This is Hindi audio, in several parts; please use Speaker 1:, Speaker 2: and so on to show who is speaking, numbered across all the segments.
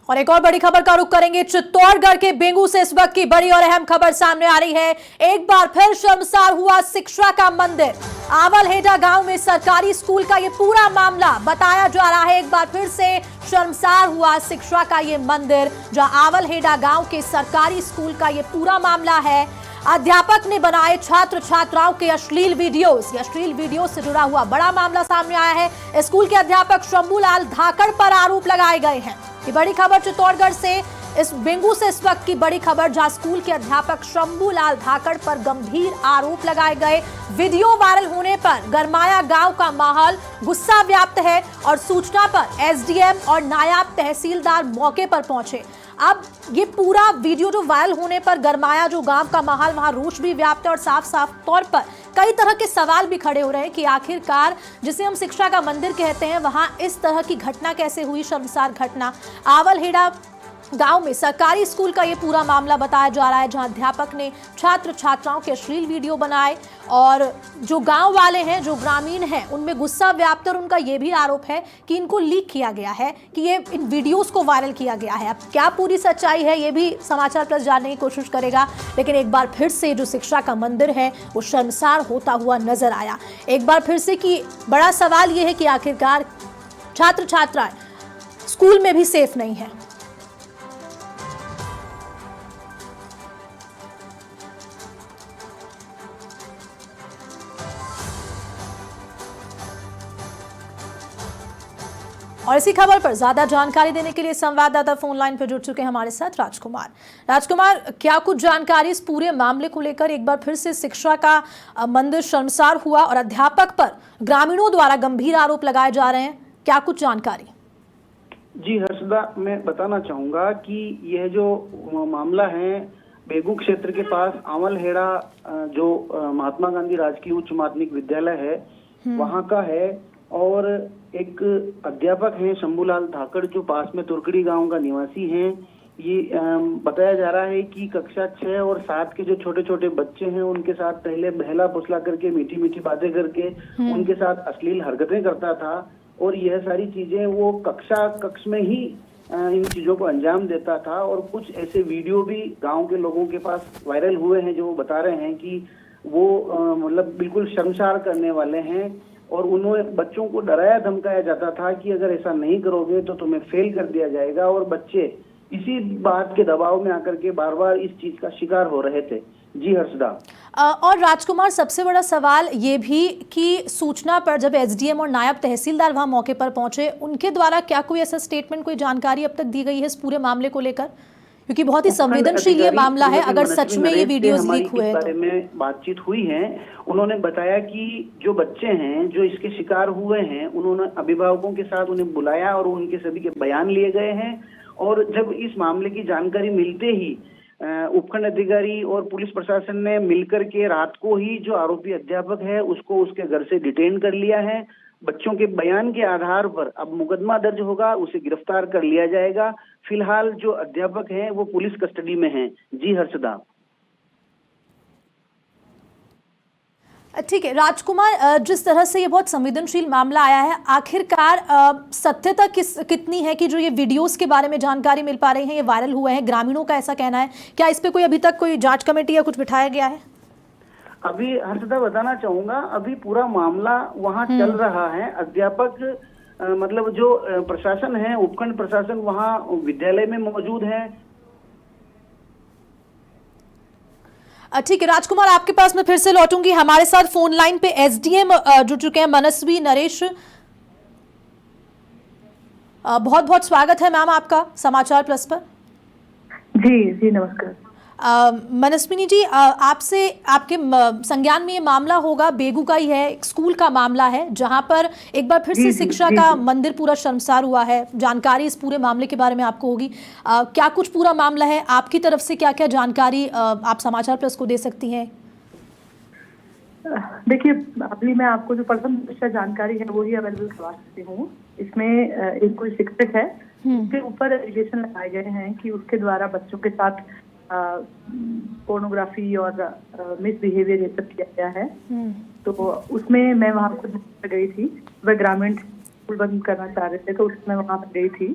Speaker 1: और एक और बड़ी खबर का रुख करेंगे। चित्तौड़गढ़ के बेंगू से इस वक्त की बड़ी और अहम खबर सामने आ रही है। एक बार फिर शर्मसार हुआ शिक्षा का मंदिर। आवलहेड़ा गांव में सरकारी स्कूल का ये पूरा मामला बताया जा रहा है। एक बार फिर से शर्मसार हुआ शिक्षा का ये मंदिर, जहां आवलहेड़ा गांव के सरकारी स्कूल का ये पूरा मामला है। अध्यापक ने बनाए छात्र छात्राओं के अश्लील वीडियो से जुड़ा हुआ बड़ा मामला सामने आया है। स्कूल के अध्यापक शंभूलाल धाकड़ पर आरोप लगाए गए हैं। ये बड़ी खबर चित्तौड़गढ़ से, इस बेंगू से इस वक्त की बड़ी खबर, जहां स्कूल के अध्यापक शंभूलाल धाकड़ पर गंभीर आरोप लगाए गए। वीडियो वायरल होने पर गरमाया गांव का माहौल, गुस्सा व्याप्त है और सूचना पर एसडीएम और नायब तहसीलदार मौके पर पहुंचे। अब ये पूरा वीडियो जो वायरल होने पर गरमाया जो गांव का माहौल, वहां रोष भी व्याप्त है और साफ साफ तौर पर कई तरह के सवाल भी खड़े हो रहे हैं कि आखिरकार जिसे हम शिक्षा का मंदिर कहते हैं, वहां इस तरह की घटना कैसे हुई, शर्मसार घटना। आवलहेड़ा गांव में सरकारी स्कूल का ये पूरा मामला बताया जा रहा है, जहां अध्यापक ने छात्र छात्राओं के अश्लील वीडियो बनाए और जो गांव वाले हैं, जो ग्रामीण हैं, उनमें गुस्सा व्याप्त, और उनका ये भी आरोप है कि इनको लीक किया गया है, कि ये इन वीडियोस को वायरल किया गया है। अब क्या पूरी सच्चाई है, ये भी समाचार प्लस जानने की कोशिश करेगा। लेकिन एक बार फिर से जो शिक्षा का मंदिर है वो शर्मसार होता हुआ नजर आया। एक बार फिर से कि बड़ा सवाल ये है कि आखिरकार छात्र छात्राएं स्कूल में भी सेफ नहीं है। और इसी खबर पर ज्यादा जानकारी देने के लिए संवाददाता फोन लाइन पर जुड़ चुके हैं हमारे साथ राजकुमार, क्या कुछ जानकारी इस पूरे मामले को लेकर? एक बार फिर से शिक्षा का मंदिर शर्मसार हुआ और अध्यापक पर ग्रामीणों द्वारा गंभीर आरोप लगाए जा रहे हैं, क्या कुछ जानकारी?
Speaker 2: जी हर्षदा, मैं बताना चाहूंगा कि यह जो मामला है बेगू क्षेत्र के पास आवलहेड़ा जो महात्मा गांधी राजकीय उच्च माध्यमिक विद्यालय है वहां का है। और एक अध्यापक हैं शंभूलाल धाकड़, जो पास में तुर्कड़ी गांव का निवासी हैं। ये बताया जा रहा है कि कक्षा 6 और 7 के जो छोटे छोटे बच्चे हैं उनके साथ पहले बहला फुसला करके, मीठी मीठी बातें करके उनके साथ अश्लील हरकतें करता था। और यह सारी चीजें वो कक्ष में ही इन चीजों को अंजाम देता था। और कुछ ऐसे वीडियो भी गांव के लोगों के पास वायरल हुए हैं, जो बता रहे हैं कि वो मतलब बिल्कुल शर्मसार करने वाले हैं। और उन्होंने बच्चों को डराया धमकाया जाता था कि अगर ऐसा नहीं करोगे तो तुम्हें फेल कर दिया जाएगा। और बच्चे इसी बात के दबाव में आकर के बार बार इस चीज का शिकार हो रहे थे। जी हर्षदा।
Speaker 1: और राजकुमार, सबसे बड़ा सवाल ये भी कि सूचना पर जब एसडीएम और नायब तहसीलदार वहां मौके पर पहुंचे, उनके द्वारा क्या कोई ऐसा स्टेटमेंट, कोई जानकारी अब तक दी गई है इस पूरे मामले को लेकर? क्योंकि बहुत ही संवेदनशील ये मामला है, अगर सच में ये वीडियोस लीक हुए
Speaker 2: बारे में बातचीत हुई है। उन्होंने बताया कि जो बच्चे हैं जो इसके शिकार हुए हैं, उन्होंने अभिभावकों के साथ उन्हें बुलाया और उनके सभी के बयान लिए गए हैं। और जब इस मामले की जानकारी मिलते ही उपखंड अधिकारी और पुलिस प्रशासन ने मिलकर के रात को ही जो आरोपी अध्यापक है उसको उसके घर से डिटेन कर लिया है। बच्चों के बयान के आधार पर अब मुकदमा दर्ज होगा, उसे गिरफ्तार कर लिया जाएगा। फिलहाल जो अध्यापक हैं वो पुलिस कस्टडी में हैं। जी हर्षदा।
Speaker 1: ठीक है राजकुमार, जिस तरह से ये बहुत संवेदनशील मामला आया है, आखिरकार सत्यता कितनी है कि जो ये वीडियोस के बारे में जानकारी मिल पा रही है, ये वायरल हुए हैं, ग्रामीणों का ऐसा कहना है, क्या इस पे कोई अभी तक कोई जांच कमेटी या कुछ बिठाया गया है?
Speaker 2: अभी हर्षदा बताना चाहूंगा, अभी पूरा मामला वहाँ चल रहा है। अध्यापक मतलब जो प्रशासन है, उपखंड प्रशासन वहाँ विद्यालय में मौजूद है।
Speaker 1: ठीक है राजकुमार, आपके पास मैं फिर से लौटूंगी। हमारे साथ फोन लाइन पे एसडीएम जुड़ चुके हैं, मनस्वी नरेश। बहुत बहुत स्वागत है मैम आपका समाचार प्लस पर।
Speaker 3: जी नमस्कार।
Speaker 1: मनस्विनी जी, आपसे आपके संज्ञान में ये मामला होगा, बेगू का ही है, एक स्कूल का मामला है, जहां पर एक बार फिर से शिक्षा का मंदिर पूरा शर्मसार हुआ है। जानकारी इस पूरे मामले के बारे में आपको होगी, क्या कुछ पूरा मामला है, आपकी तरफ से क्या क्या जानकारी आप समाचार प्लस को दे सकती हैं?
Speaker 3: देखिए, अभी मैं आपको जो प्रथम जानकारी है वो ही अवेलेबल करवा सकती हूँ। इसमें एक कोई शिक्षक है, उसके ऊपर एलिगेशन लगाए गए हैं कि उसके द्वारा बच्चों के साथ पोर्नोग्राफी और मिसबिहेवियर ये सब किया गया है। तो उसमें मैं वहाँ खुद गई थी, वह ग्रामीण स्कूल बंद करना चाह रहे थे तो उसमें वहाँ पर गई थी।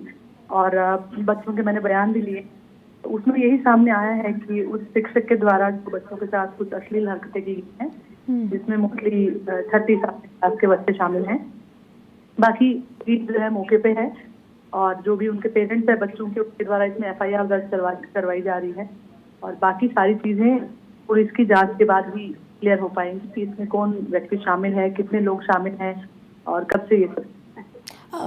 Speaker 3: और बच्चों के मैंने बयान भी लिए। तो उसमें यही सामने आया है कि उस शिक्षक के द्वारा जो बच्चों के साथ कुछ अश्लील हरकतें की गई हैं, जिसमें मोस्टली 36 क्लास के बच्चे शामिल हैं। बाकी चीज जो है मौके पे है और जो भी उनके पेरेंट्स है बच्चों के, उसके द्वारा इसमें FIR दर्ज करवाई जा रही है और बाकी सारी चीजें पुलिस की जांच के बाद ही क्लियर हो पाएंगी कि इसमें कौन व्यक्ति शामिल है, कितने लोग शामिल हैं और कब से ये सब।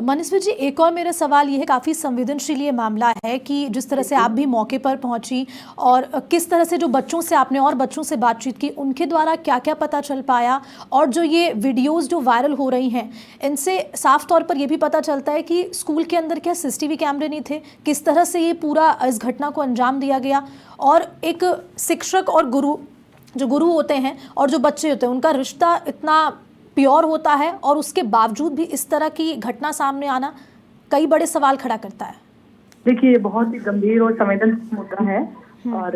Speaker 1: मनस्वी जी, एक और मेरा सवाल ये है, काफ़ी संवेदनशील ये मामला है कि जिस तरह से आप भी मौके पर पहुंची और किस तरह से जो बच्चों से आपने और बच्चों से बातचीत की, उनके द्वारा क्या क्या पता चल पाया, और जो ये वीडियोस जो वायरल हो रही हैं इनसे साफ तौर पर ये भी पता चलता है कि स्कूल के अंदर क्या CCTV कैमरे नहीं थे, किस तरह से ये पूरा इस घटना को अंजाम दिया गया, और एक शिक्षक और गुरु होते हैं और जो बच्चे होते हैं उनका रिश्ता इतना प्योर होता है और उसके बावजूद भी इस तरह की घटना सामने आना कई बड़े सवाल खड़ा करता है।
Speaker 3: देखिए, ये बहुत ही गंभीर और संवेदनशील मुद्दा है और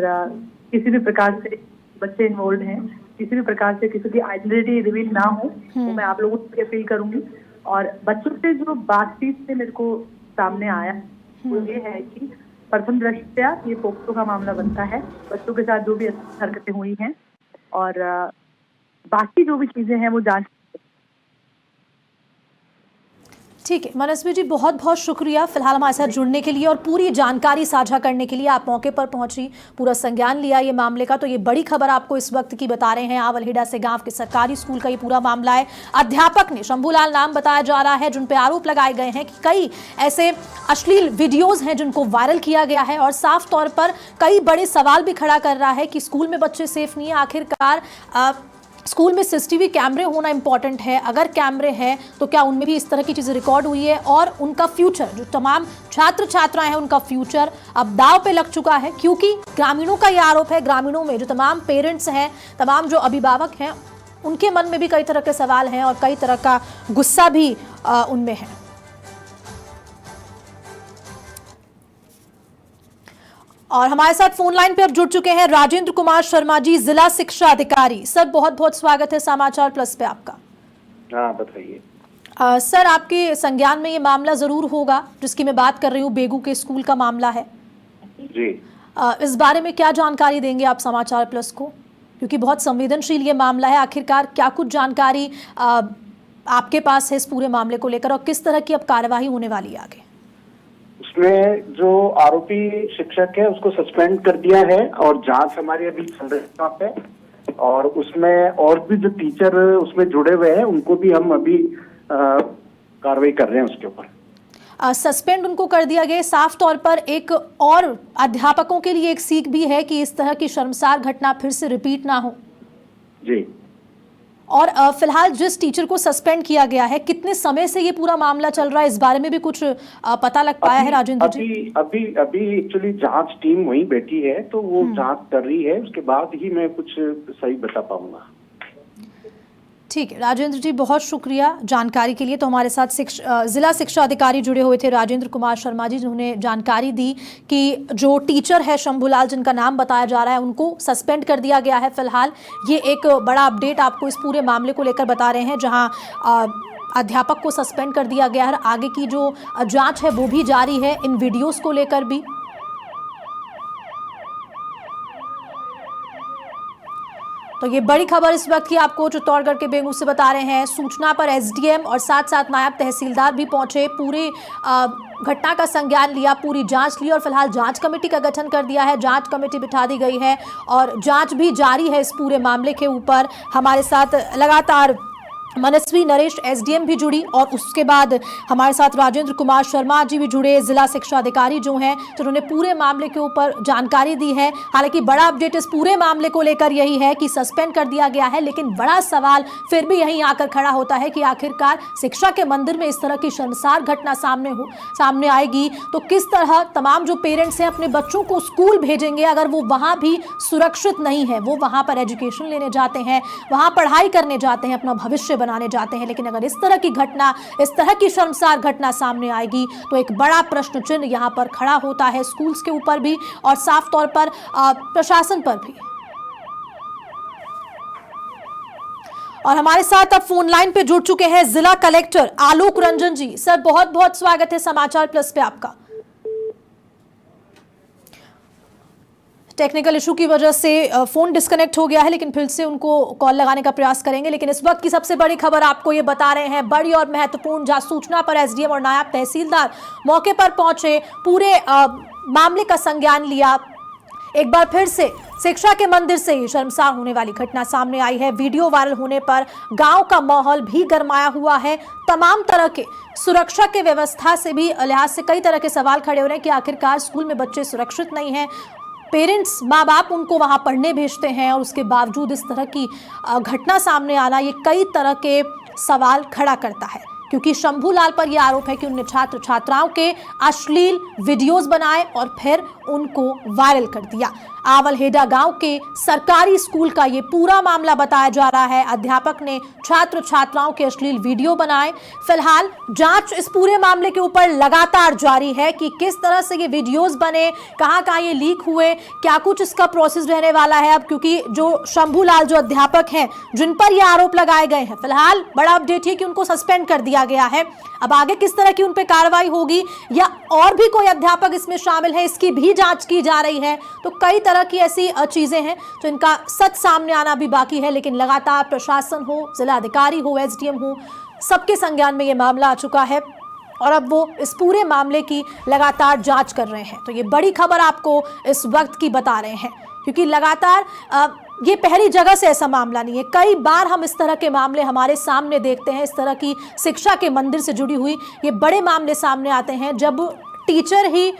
Speaker 3: किसी भी प्रकार से बच्चे इन्वॉल्व हैं, किसी भी प्रकार से किसी की आइडेंटिटी रिवील ना हो, तो मैं आप लोगों से अपील करूंगी। और बच्चों से जो बातचीत से मेरे को सामने आया वो ये है कि प्रथम दृष्टया ये पोक्सो का मामला बनता है, बच्चों के साथ जो भी हरकतें हुई हैं और बाकी जो भी चीजें हैं वो जांच।
Speaker 1: ठीक है मनस्वी जी, बहुत बहुत शुक्रिया फिलहाल हमारे साथ जुड़ने के लिए और पूरी जानकारी साझा करने के लिए। आप मौके पर पहुंची, पूरा संज्ञान लिया ये मामले का। तो ये बड़ी खबर आपको इस वक्त की बता रहे हैं, आवलहेड़ा से गांव के सरकारी स्कूल का ये पूरा मामला है। अध्यापक ने, शंभूलाल नाम बताया जा रहा है, जिन पे आरोप लगाए गए हैं कि कई ऐसे अश्लील वीडियोज हैं जिनको वायरल किया गया है और साफ तौर पर कई बड़े सवाल भी खड़ा कर रहा है कि स्कूल में बच्चे सेफ नहीं है। आखिरकार स्कूल में CCTV कैमरे होना इंपॉर्टेंट है, अगर कैमरे हैं तो क्या उनमें भी इस तरह की चीज़ें रिकॉर्ड हुई है, और उनका फ्यूचर, जो तमाम छात्र छात्राएं हैं उनका फ्यूचर अब दाव पे लग चुका है। क्योंकि ग्रामीणों का ये आरोप है, ग्रामीणों में जो तमाम पेरेंट्स हैं, तमाम जो अभिभावक हैं, उनके मन में भी कई तरह के सवाल हैं और कई तरह का गुस्सा भी उनमें है। और हमारे साथ फोन लाइन पर जुड़ चुके हैं राजेंद्र कुमार शर्मा जी, जिला शिक्षा अधिकारी। सर, बहुत बहुत स्वागत है समाचार प्लस पे आपका।
Speaker 2: हाँ, बताइए।
Speaker 1: सर, आपके संज्ञान में ये मामला जरूर होगा जिसकी मैं बात कर रही हूँ, बेगू के स्कूल का मामला है
Speaker 2: जी।
Speaker 1: इस बारे में क्या जानकारी देंगे आप समाचार प्लस को, क्योंकि बहुत संवेदनशील ये मामला है। आखिरकार क्या कुछ जानकारी आपके पास है इस पूरे मामले को लेकर और किस तरह की अब कार्यवाही होने वाली है आगे?
Speaker 2: उसमें जो आरोपी शिक्षक है उसको सस्पेंड कर दिया है और जांच हमारी अभी चल रही है और उसमें और भी जो टीचर उसमें जुड़े हुए हैं उनको भी हम अभी कार्रवाई कर रहे हैं उसके ऊपर।
Speaker 1: सस्पेंड उनको कर दिया गया। साफ तौर पर एक और अध्यापकों के लिए एक सीख भी है कि इस तरह की शर्मसार घटना फिर से रिपीट ना हो।
Speaker 2: जी।
Speaker 3: और फिलहाल जिस टीचर को सस्पेंड किया गया है, कितने समय से ये पूरा मामला चल रहा है, इस बारे में भी कुछ पता लग पाया है राजेंद्र जी?
Speaker 2: अभी एक्चुअली जांच टीम वहीं बैठी है, तो वो जांच कर रही है, उसके बाद ही मैं कुछ सही बता पाऊंगा।
Speaker 1: ठीक है राजेंद्र जी, बहुत शुक्रिया जानकारी के लिए। तो हमारे साथ जिला शिक्षा अधिकारी जुड़े हुए थे राजेंद्र कुमार शर्मा जी, जिन्होंने जानकारी दी कि जो टीचर है शंभूलाल, जिनका नाम बताया जा रहा है, उनको सस्पेंड कर दिया गया है फिलहाल। ये एक बड़ा अपडेट आपको इस पूरे मामले को लेकर बता रहे हैं, जहां अध्यापक को सस्पेंड कर दिया गया है। आगे की जो जाँच है वो भी जारी है, इन वीडियोज़ को लेकर भी। तो ये बड़ी खबर इस वक्त की आपको चित्तौड़गढ़ के बेंगू से बता रहे हैं। सूचना पर एसडीएम और साथ साथ नायब तहसीलदार भी पहुंचे, पूरी घटना का संज्ञान लिया, पूरी जांच ली और फिलहाल जांच कमेटी का गठन कर दिया है। जांच कमेटी बिठा दी गई है और जांच भी जारी है इस पूरे मामले के ऊपर। हमारे साथ लगातार मनस्वी नरेश एसडीएम भी जुड़ी और उसके बाद हमारे साथ राजेंद्र कुमार शर्मा जी भी जुड़े, जिला शिक्षा अधिकारी जो हैं, जिन्होंने पूरे मामले के ऊपर जानकारी दी है। हालांकि बड़ा अपडेट इस पूरे मामले को लेकर यही है कि सस्पेंड कर दिया गया है, लेकिन बड़ा सवाल फिर भी यहीं आकर खड़ा होता है कि आखिरकार शिक्षा के मंदिर में इस तरह की शर्मसार घटना सामने आएगी तो किस तरह तमाम जो पेरेंट्स हैं अपने बच्चों को स्कूल भेजेंगे अगर वो वहाँ भी सुरक्षित नहीं है। वो वहाँ पर एजुकेशन लेने जाते हैं, वहाँ पढ़ाई करने जाते हैं, अपना भविष्य बनाने जाते हैं, लेकिन अगर इस तरह की घटना, इस तरह की शर्मसार घटना सामने आएगी तो एक बड़ा प्रश्न चिन्ह यहां पर खड़ा होता है, स्कूल्स के ऊपर भी और साफ तौर पर प्रशासन पर भी। और हमारे साथ अब फोन लाइन पे जुड़ चुके हैं जिला कलेक्टर आलोक रंजन जी। सर, बहुत बहुत स्वागत है समाचार प्लस पे आपका। टेक्निकल इशू की वजह से फोन डिस्कनेक्ट हो गया है, लेकिन फिर से उनको कॉल लगाने का प्रयास करेंगे। लेकिन इस वक्त की सबसे बड़ी खबर आपको ये बता रहे हैं, बड़ी और महत्वपूर्ण। जहां सूचना पर एसडीएम और नायब तहसीलदार मौके पर पहुंचे, पूरे मामले का संज्ञान लिया। एक बार फिर से शिक्षा के मंदिर से ही शर्मसार होने वाली घटना सामने आई है। वीडियो वायरल होने पर गांव का माहौल भी गरमाया हुआ है। तमाम तरह के सुरक्षा के व्यवस्था से भी लिहाज से कई तरह के सवाल खड़े हो रहे हैं कि आखिरकार स्कूल में बच्चे सुरक्षित नहीं हैं। पेरेंट्स, माँ बाप उनको वहां पढ़ने भेजते हैं और उसके बावजूद इस तरह की घटना सामने आना ये कई तरह के सवाल खड़ा करता है, क्योंकि शंभूलाल पर यह आरोप है कि उन्होंने छात्र छात्राओं के अश्लील वीडियोस बनाए और फिर उनको वायरल कर दिया। आवलहेड़ा गांव के सरकारी स्कूल का ये पूरा मामला बताया जा रहा है। अध्यापक ने छात्र छात्राओं के अश्लील वीडियो बनाए। फिलहाल जांच इस पूरे मामले के ऊपर लगातार जारी है कि किस तरह से ये वीडियोस बने, कहां ये लीक हुए, क्या कुछ इसका प्रोसेस रहने वाला है अब, क्योंकि जो शंभूलाल जो अध्यापक हैं जिन पर ये आरोप लगाए गए हैं, फिलहाल बड़ा अपडेट है कि उनको सस्पेंड कर दिया गया है। अब आगे किस तरह की उन पर कार्रवाई होगी या और भी कोई अध्यापक इसमें शामिल है, इसकी भी जांच की जा रही है। तो कई तरह की ऐसी चीजें हैं जो इनका सच सामने आना भी बाकी है। लेकिन लगातार प्रशासन हो, जिला अधिकारी हो, एसडीएम हो, सबके संज्ञान में ये मामला आ चुका है और अब वो इस पूरे मामले की लगातार जांच कर रहे हैं। तो ये बड़ी खबर आपको इस वक्त की बता रहे हैं, क्योंकि लगातार ये पहली जगह से ऐसा मामला नहीं है। कई बार हम इस तरह के मामले हमारे सामने देखते हैं। इस तरह की शिक्षा के मंदिर से जुड़ी हुई ये बड़े मामले सामने आते हैं जब टीचर ही